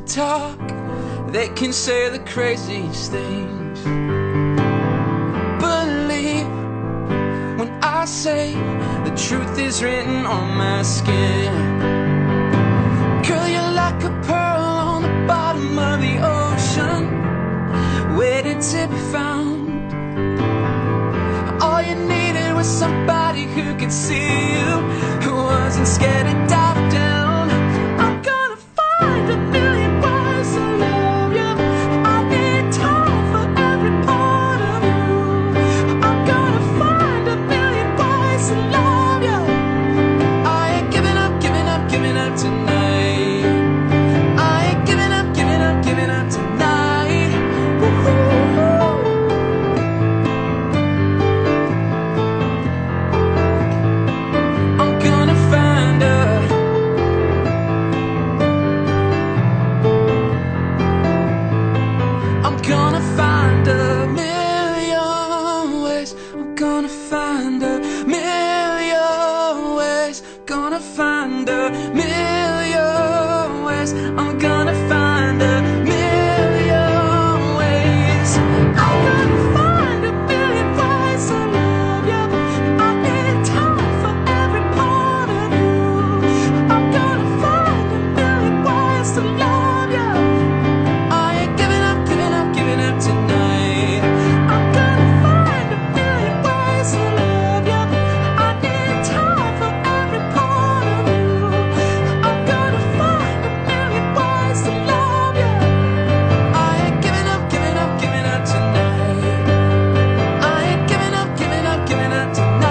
talk, they can say the craziest things. Believe when I say the truth is written on my skin. Girl, you're like a pearl on the bottom of the ocean, waiting to be found. All you needed was somebody who could see you, who wasn't scared to dive down. I'm gonna find a million ways to love you. I need time for every part of you. I'm gonna find a million ways to love you. I ain't giving up, giving up, giving up tonight. I ain't giving up, giving up, giving up tonight. Woo-hoo-hoo. I'm gonna find her. I'm gonna find a million ways. I'm gonna find a million ways. Gonna find a million ways. I'm gonna find a million ways. I'm gonna find a million ways to love you. I need time for every part of you. I'm gonna find a million ways to love you. I ain't giving up, giving up, giving up tonight. I'm gonna find a million ways to love you. I need time for every part of you. I'm gonna find a million ways to love you. I ain't giving up, giving up, giving up tonight. I ain't giving up, giving up, giving up tonight.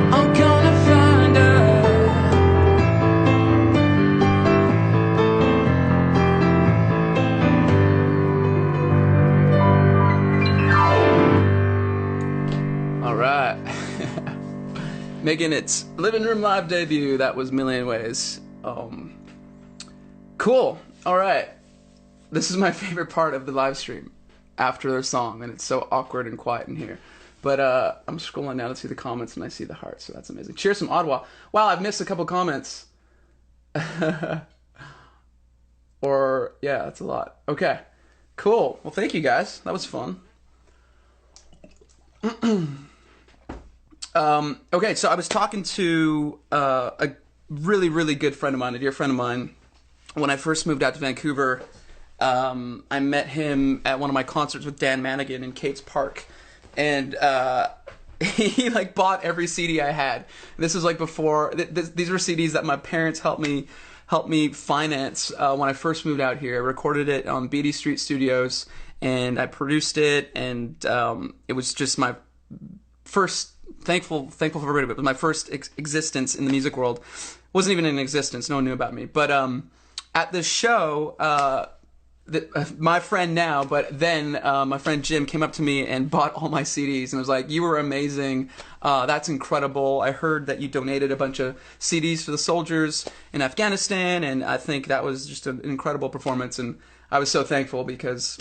I'm gonna find her. All right. Making its living room live debut. That was Million Ways. Cool. All right. This is my favorite part of the live stream after their song, and it's so awkward and quiet in here. But I'm scrolling now to see the comments, and I see the heart, so that's amazing. Cheers from Ottawa. Wow, I've missed a couple comments. Or, yeah, that's a lot. Okay, cool. Well, thank you, guys. That was fun. Okay, so I was talking to a really, really good friend of mine, a dear friend of mine. When I first moved out to Vancouver, I met him at one of my concerts with Dan Manigan in Kate's Park, and he like bought every CD I had. This was like before. These were CDs that my parents helped me finance when I first moved out here. I recorded it on Beatty Street Studios, and I produced it, and it was just my first. Thankful for everybody, but it was my first existence in the music world. Wasn't even in existence. No one knew about me. But at this show, my friend now, but then my friend Jim came up to me and bought all my CDs and was like, "You were amazing. That's incredible. I heard that you donated a bunch of CDs for the soldiers in Afghanistan, and I think that was just an incredible performance." And I was so thankful because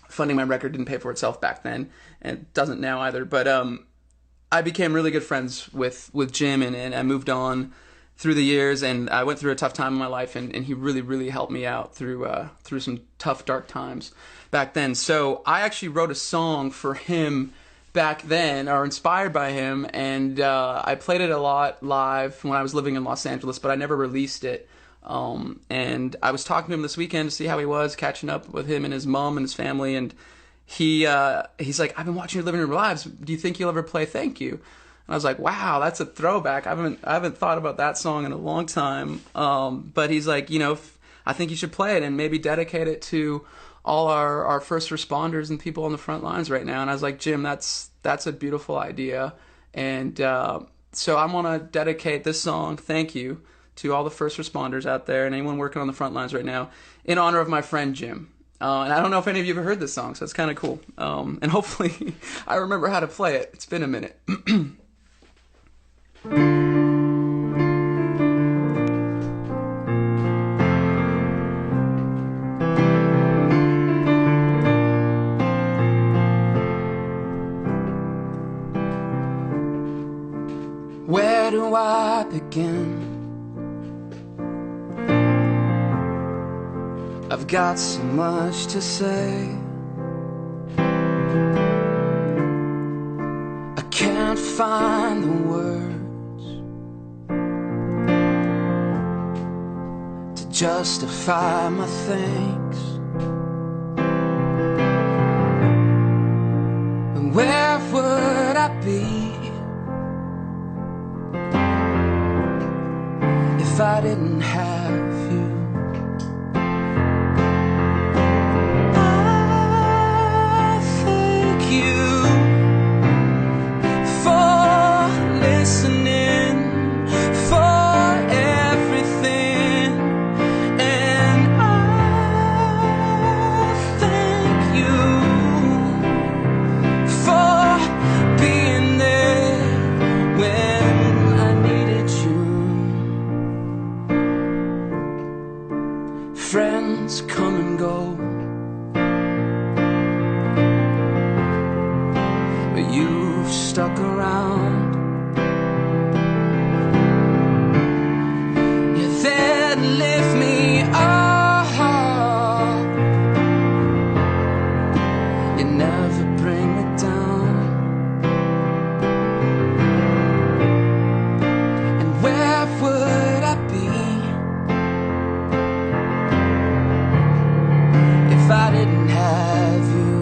funding my record didn't pay for itself back then, and it doesn't now either. But I became really good friends with Jim, and I moved on through the years, and I went through a tough time in my life, and he really, really helped me out through some tough, dark times back then. So I actually wrote a song for him back then, or inspired by him, and I played it a lot live when I was living in Los Angeles, but I never released it. And I was talking to him this weekend to see how he was, catching up with him and his mom and his family, and he's like, "I've been watching your living room lives. Do you think you'll ever play Thank You?" And I was like, "Wow, that's a throwback. I haven't thought about that song in a long time." But he's like, I think you should play it and maybe dedicate it to all our first responders and people on the front lines right now. And I was like, "Jim, that's a beautiful idea." And so I want to dedicate this song, Thank You, to all the first responders out there and anyone working on the front lines right now, in honor of my friend Jim. And I don't know if any of you have ever heard this song, so it's kind of cool. And hopefully I remember how to play it. It's been a minute. Where do I begin? I've got so much to say. I can't find the words to justify my thanks. Where would I be if I didn't have you? I thank you for listening, for everything, and I thank you for being there when I needed you. Friends come and go, but you've stuck around. You're there to lift me up. You never bring me down. And where would I be if I didn't have you?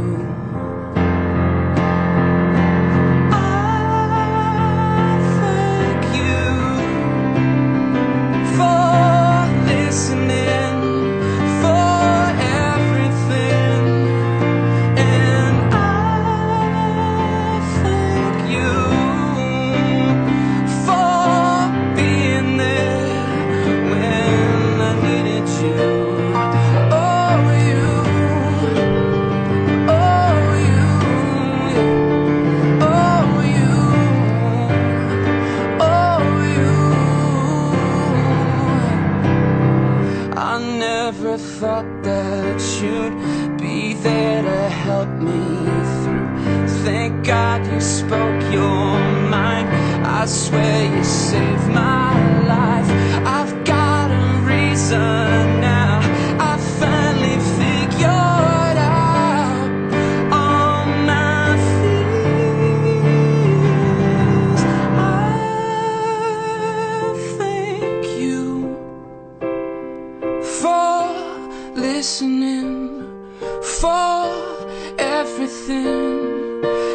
I thank you for listening, for everything, and I thank you for being there when I needed you. Oh, you, oh, you, oh, you, oh, you. I never thought that you'd be there to help me through. Thank God you spoke your mind. I swear you saved my life. I've got a reason now. I finally figured out all my fears. I thank you for listening, for everything,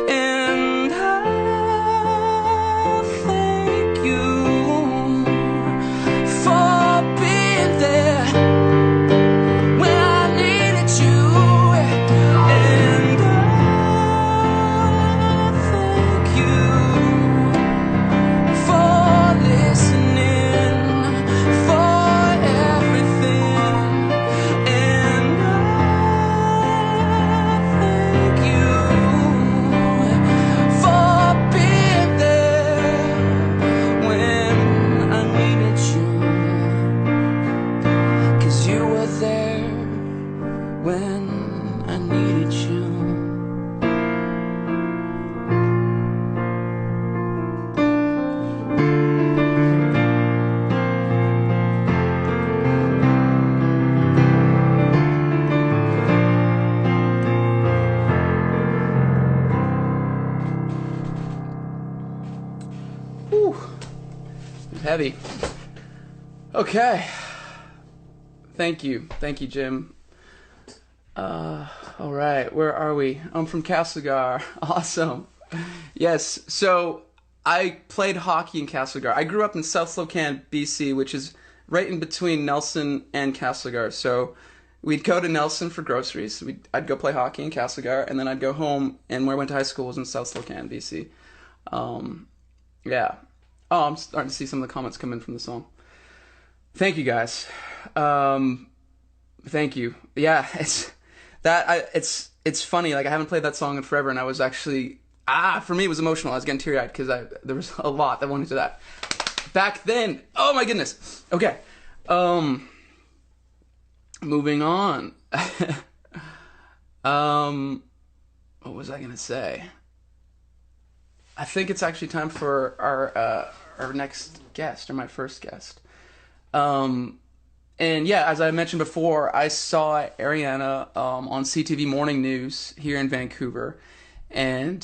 and I thank you for being there when I needed you, and I thank you for listening, for everything, and I thank you for being there when I needed you, 'cause you were there when I needed you. Whew. It's heavy. Okay. Thank you, Jim. All right, where are we? I'm from Castlegar. Awesome. Yes, so I played hockey in Castlegar. I grew up in South Slocan, BC, which is right in between Nelson and Castlegar. So we'd go to Nelson for groceries. I'd go play hockey in Castlegar, and then I'd go home, and where I went to high school was in South Slocan, BC. Yeah. Oh, I'm starting to see some of the comments come in from the song. Thank you, guys. Thank you. Yeah, it's funny. Like, I haven't played that song in forever, and I was actually for me it was emotional. I was getting teary eyed because there was a lot that went into that back then. Oh my goodness. Okay. Moving on. What was I gonna say? I think it's actually time for our next guest, or my first guest. Um, and yeah, as I mentioned before, I saw Ariana on CTV Morning News here in Vancouver, and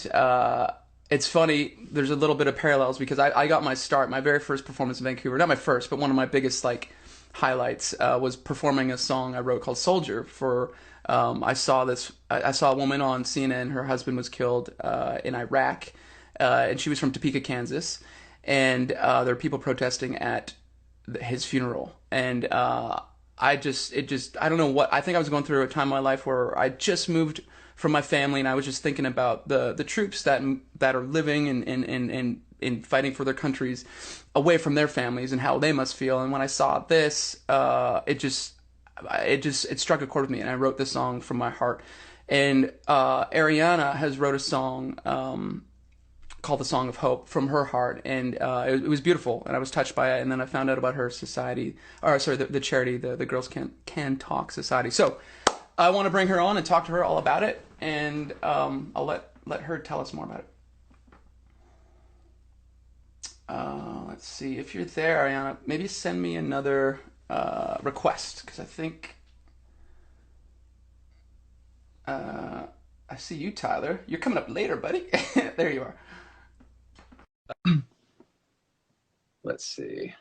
it's funny. There's a little bit of parallels because I got my start, my very first performance in Vancouver. Not my first, but one of my biggest like highlights was performing a song I wrote called "Soldier" for. I saw a woman on CNN. Her husband was killed in Iraq, and she was from Topeka, Kansas, and there were people protesting at his funeral, and I don't know what. I think I was going through a time in my life where I just moved from my family, and I was just thinking about the troops that are living and fighting for their countries away from their families and how they must feel. And when I saw this, it struck a chord with me, and I wrote this song from my heart. And Ariana has wrote a song called "The Song of Hope" from her heart, and it was beautiful, and I was touched by it. And then I found out about her society, or sorry, the charity, the Girls Can Talk Society. So I want to bring her on and talk to her all about it, and I'll let her tell us more about it. Let's see if you're there, Ariana. Maybe send me another request because I think I see you, Tyler. You're coming up later, buddy. There you are. Let's see.